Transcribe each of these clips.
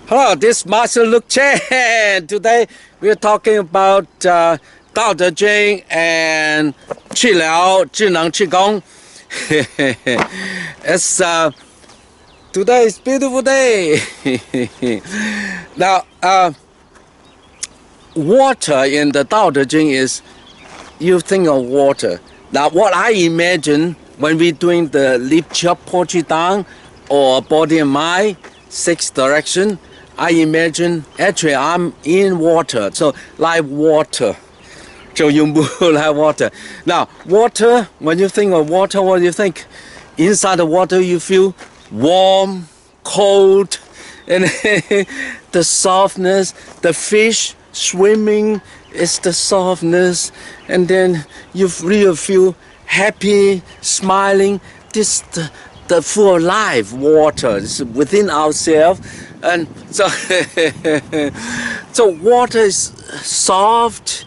Hello, this is Master Luke Chen. Today we're talking about Dao De Jing and Qi Liao, Zhineng qigong. It's today is beautiful day. Now, water in the Dao De Jing is, you think of water. Now, what I imagine when we're doing the Lip Chop Porchi Down or Body and Mind, 6 direction, I imagine actually I'm in water, so like water. So you move like water. Now, water, when you think of water, what do you think? Inside the water, you feel warm, cold, and the softness. The fish swimming is the softness, and then you really feel happy, smiling. This the full of life water is within ourselves. And so, so water is soft,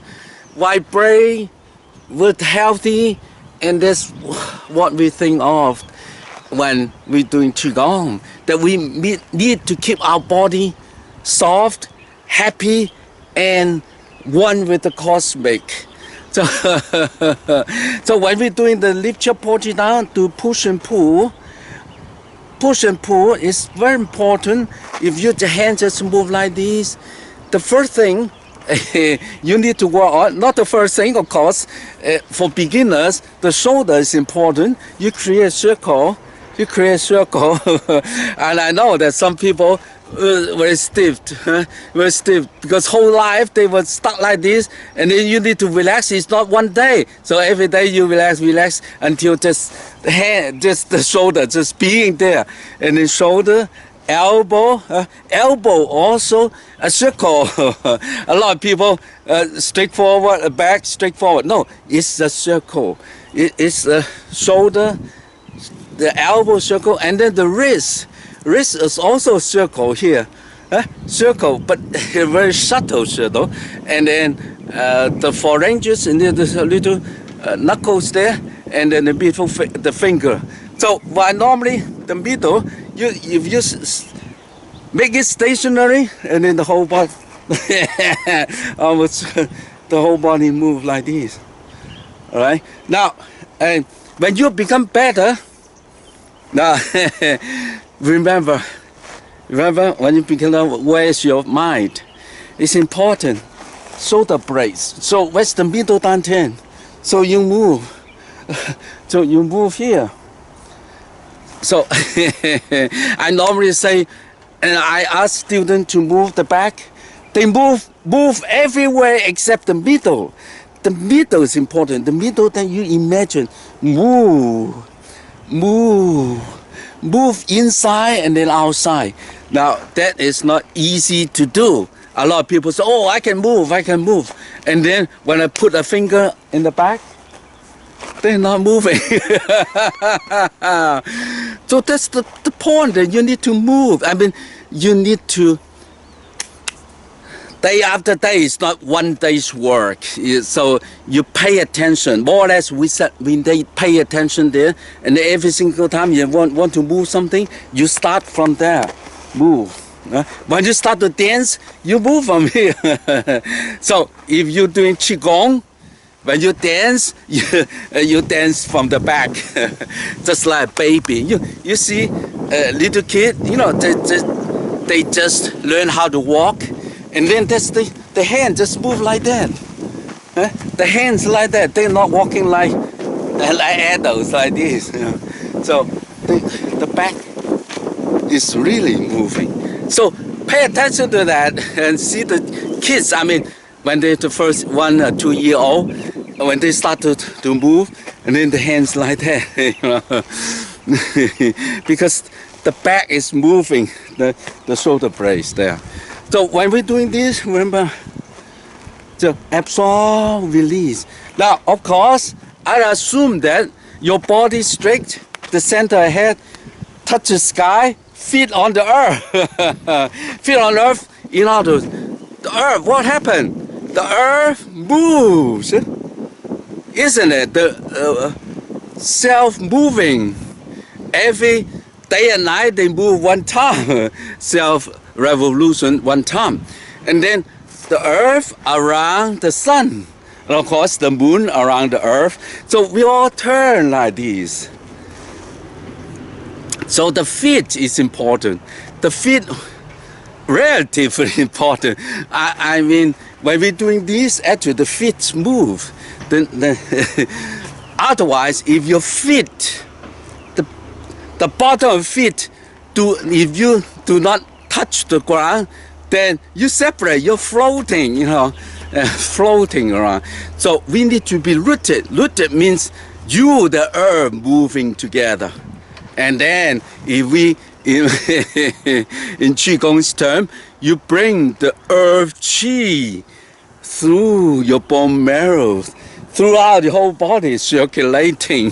vibrate, with healthy, and that's what we think of when we're doing qigong. That we need to keep our body soft, happy, and one with the cosmic. So, so when we're doing the lift your body down to push and pull is very important. If your hands just move like this, the first thing you need to work on, not the first thing of course, for beginners, the shoulder is important. You create a circle, and I know that some people very stiff, because whole life they were stuck like this, and then you need to relax. It's not one day, so every day you relax until just the hand, just the shoulder, just being there, and then shoulder, elbow also a circle. A lot of people straight forward, back, straight forward. No, it's a circle. It's the shoulder, the elbow circle, and then the wrist. Wrist is also a circle here, circle, but a very subtle circle. And then the phalanges, and then there's a little knuckles there, and then the middle, the finger. So while normally the middle, if you make it stationary, and then the whole body, almost the whole body move like this. All right. Now, when you become better, now. Remember when you become, where's your mind? It's important. Shoulder blades. So where's the middle dantian? So you move. So you move here. So I normally say, and I ask students to move the back. They move everywhere except the middle. The middle is important. The middle that you imagine. Move inside and then outside. Now that is not easy to do. A lot of people say, oh, I can move. And then when I put a finger in the back, they're not moving. So that's the point, that you need to move. I mean, you need to, day after day, it's not one day's work. So you pay attention. More or less, we pay attention there. And every single time you want to move something, you start from there. Move. When you start to dance, you move from here. So if you're doing qigong, when you dance, you dance from the back, just like a baby. You see a little kid, you know, they just learn how to walk. And then that's the hand just move like that. The hands like that. They're not walking like adults like this. You know. So the back is really moving. So pay attention to that and see the kids. I mean, when they're the first 1 or 2 year old, when they start to move, and then the hands like that. You know. Because the back is moving, the shoulder blades there. So when we're doing this, remember to absorb, release. Now, of course, I assume that your body straight, the center of head, touch the sky, feet on the earth. Feet on earth, in other words, the earth, what happened? The earth moves, isn't it? The self-moving. Every day and night they move one time. revolution one time. And then the earth around the sun. And of course the moon around the earth. So we all turn like this. So the feet is important. The feet relatively important. I mean, when we're doing this, actually the feet move. Otherwise, if your feet, the bottom of feet, if you do not touch the ground, then you separate, you're floating, you know, floating around. So we need to be rooted. Rooted means you, the earth, moving together. And then if we, in qigong's term, you bring the earth qi through your bone marrow, throughout the whole body, circulating.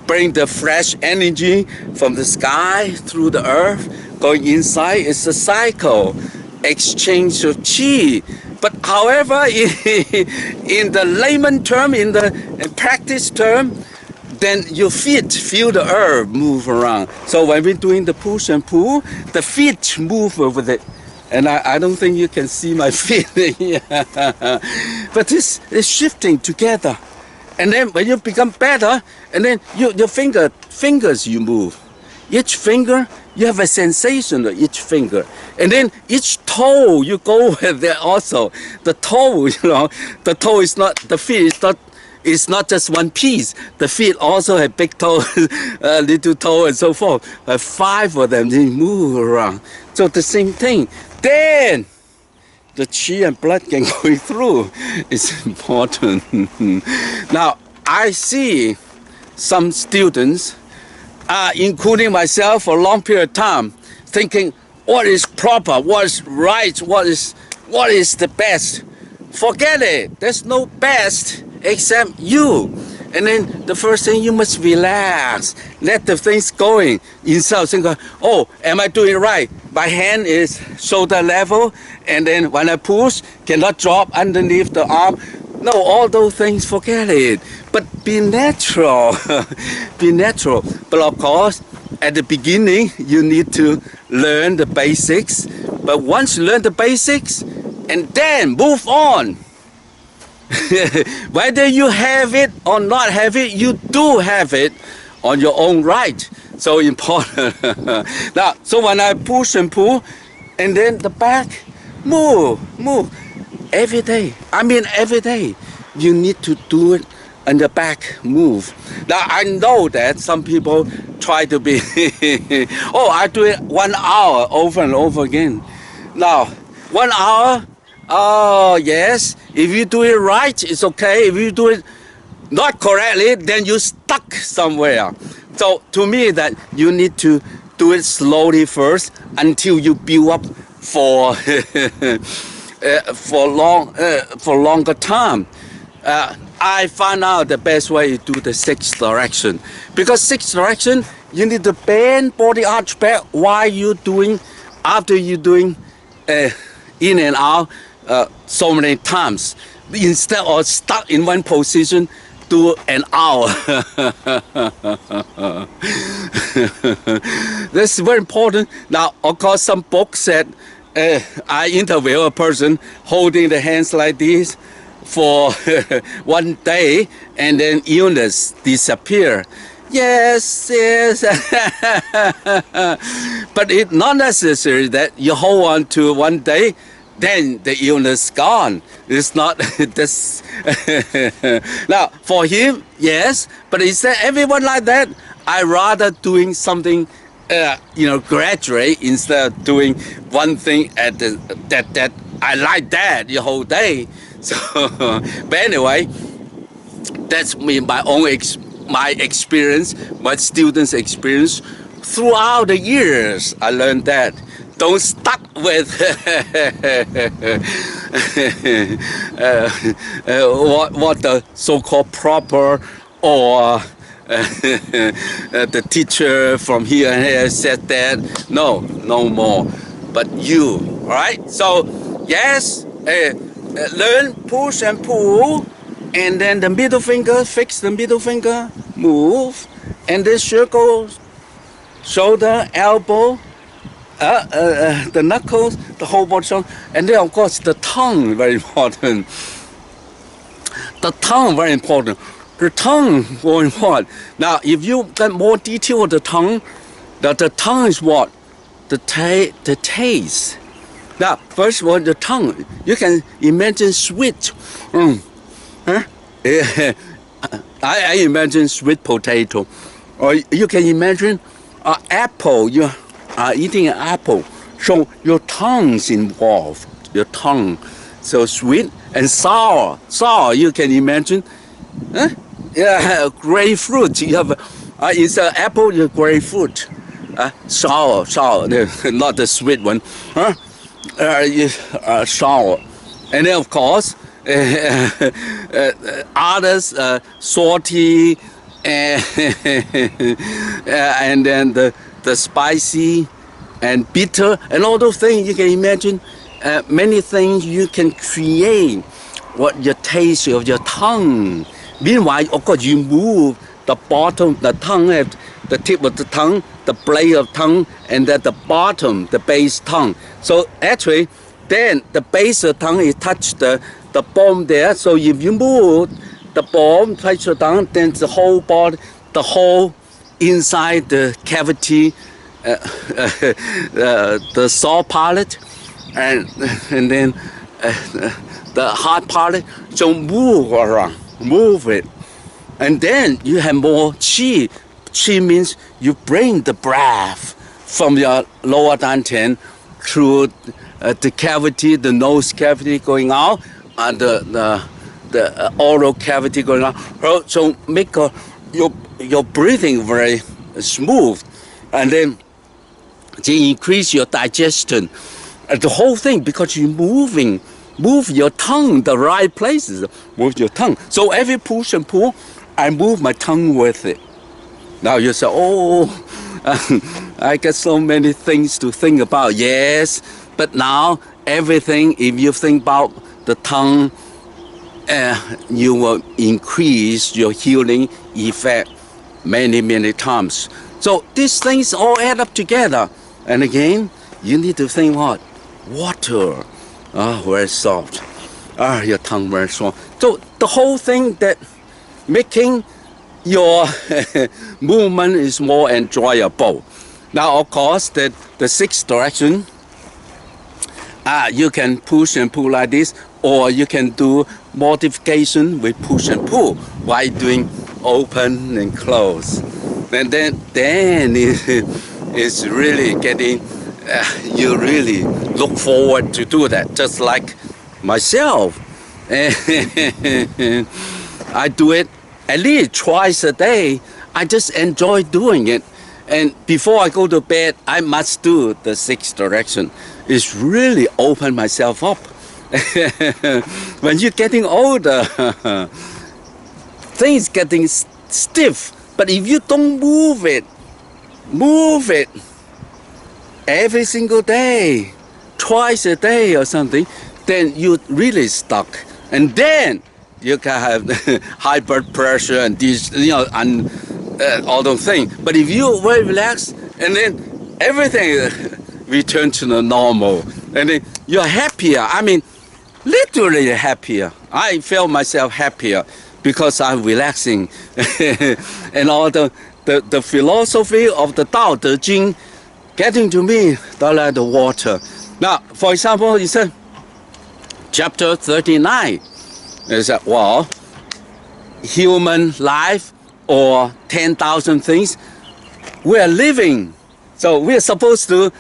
Bring the fresh energy from the sky through the earth, going inside. It's a cycle, exchange of qi. But however, in the layman term, in the practice term, then your feet feel the earth move around. So when we're doing the push and pull, the feet move with it. And I don't think you can see my feet here. But it's shifting together. And then when you become better, and then your fingers you move. Each finger, you have a sensation of each finger. And then each toe, you go with there also. The toe, you know, the toe is not, the feet is not, it's not just one piece. The feet also have big toe, little toe, and so forth. 5 of them, they move around. So the same thing. Then the qi and blood can go through. It's important. Now, I see some students, including myself, for a long period of time, thinking what is proper, what is right, what is the best. Forget it. There's no best except you. And then the first thing, you must relax. Let the things going inside. Think, oh, am I doing it right? My hand is shoulder level, and then when I push, cannot drop underneath the arm. No, all those things, forget it. But be natural. Be natural. But of course, at the beginning, you need to learn the basics. But once you learn the basics, and then move on. Whether you have it or not have it, you do have it on your own right. So important. Now, so when I push and pull, and then the back, move. Every day. I mean every day. You need to do it and the back move. Now, I know that some people try to be, oh, I do it 1 hour over and over again. Now, 1 hour, oh, yes. If you do it right, it's okay. If you do it not correctly, then you're stuck somewhere. So to me, that you need to do it slowly first until you build up for for longer time. I found out the best way to do the 6th direction, because 6th direction you need to bend body arch back while you're doing, after you're doing in and out so many times, instead of stuck in one position do an hour. That's very important. Now, of course, some books said I interview a person holding the hands like this for 1 day, and then illness disappear. Yes. But it's not necessary that you hold on to 1 day, then the illness gone. It's not this. Now, for him, yes, but he said everyone like that. I rather doing something, gradually, instead of doing one thing at that I like that the whole day. So, but anyway, that's my experience, my students' experience throughout the years. I learned that. Don't stuck with what the so-called proper or the teacher from here and here said that. No more. But you, all right? So yes, learn push and pull, and then the middle finger, fix the middle finger, move, and then circle, shoulder, elbow, the knuckles, the whole body strong, and then of course the tongue, very important. The tongue, very important. The tongue, very important. Now, if you get more detail of the tongue tongue is what? The taste. Now, first of all, the tongue. You can imagine sweet. Huh? I imagine sweet potato. Or you can imagine an apple. You are eating an apple. So your tongue's involved. Your tongue. So sweet and sour. Sour, you can imagine. Huh? Yeah, grapefruit. You have it's an apple, you grapefruut. Sour, not the sweet one. Huh? Sour. And then of course, others salty, and then the spicy and bitter and all those things. You can imagine many things you can create what your taste of your tongue. Meanwhile, of course, you move the bottom, the tongue, the tip of the tongue, the blade of tongue, and then the bottom, the base tongue. So actually, then the base of the tongue is touch the bone there. So if you move the bone, touch the tongue, then the whole body, the whole inside the cavity, the soft palate, and then the hard palate. So move around, move it, and then you have more qi. Qi means you bring the breath from your lower dantian through the cavity, the nose cavity going out, and the oral cavity going out. So make your breathing very smooth, and then to increase your digestion. The whole thing, because you're move your tongue the right places, move your tongue. So every push and pull, I move my tongue with it. Now you say, oh, I got so many things to think about. Yes, but now everything, if you think about the tongue, you will increase your healing effect many times. So these things all add up together. And again, you need to think what? Water. Very soft. Your tongue very soft. So the whole thing that making your movement is more enjoyable. Now, of course, the sixth direction, you can push and pull like this, or you can do modification with push and pull while doing open and close. And then it's really getting, you really look forward to do that, just like myself. I do it at least twice a day. I just enjoy doing it. And before I go to bed, I must do the sixth direction. It's really open myself up. When you're getting older, things getting stiff. But if you don't move it every single day, twice a day or something, then you're really stuck. And then you can have high blood pressure and these, and all those things. But if you're very relaxed, and then everything returns to the normal, and then you're happier. I mean, literally happier. I feel myself happier because I'm relaxing. And all the philosophy of the Tao Te Ching getting to me like the water. Now, for example, you said, chapter 39. Is that, well, human life or 10,000 things, we are living. So we are supposed to,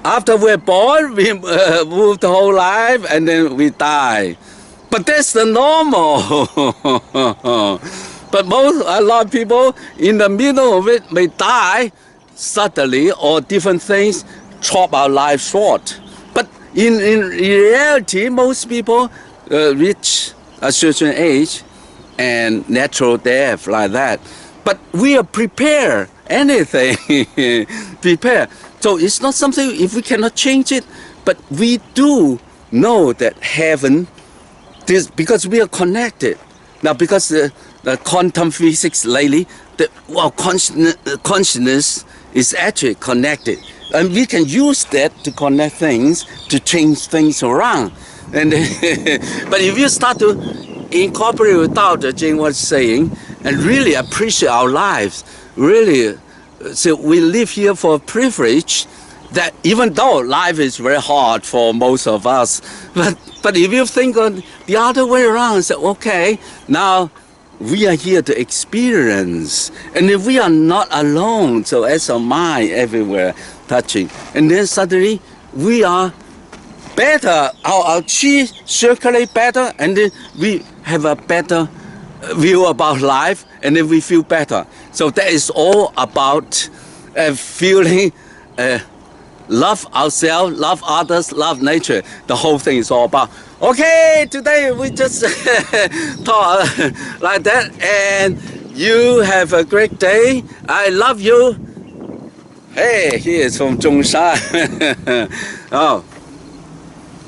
after we're born, we move the whole life and then we die. But that's the normal. But a lot of people in the middle of it may die suddenly, or different things chop our life short. But in reality, most people reach a certain age and natural death like that. But we are prepared, anything, prepared. So it's not something, if we cannot change it, but we do know that heaven, because we are connected. Now, because the quantum physics lately, consciousness is actually connected. And we can use that to connect things, to change things around. And but if you start to incorporate with Tao Te Ching what's saying, and really appreciate our lives, really, so we live here for a privilege that even though life is very hard for most of us, but if you think on the other way around, say, okay, now we are here to experience, and if we are not alone, so as a mind everywhere touching, and then suddenly we are better, our chi circulate better, and then we have a better view about life, and then we feel better. So that is all about feeling love ourselves, love others, love nature. The whole thing is all about. Okay, today we just talk like that, and you have a great day. I love you. Hey, he is from Zhongshan. Oh.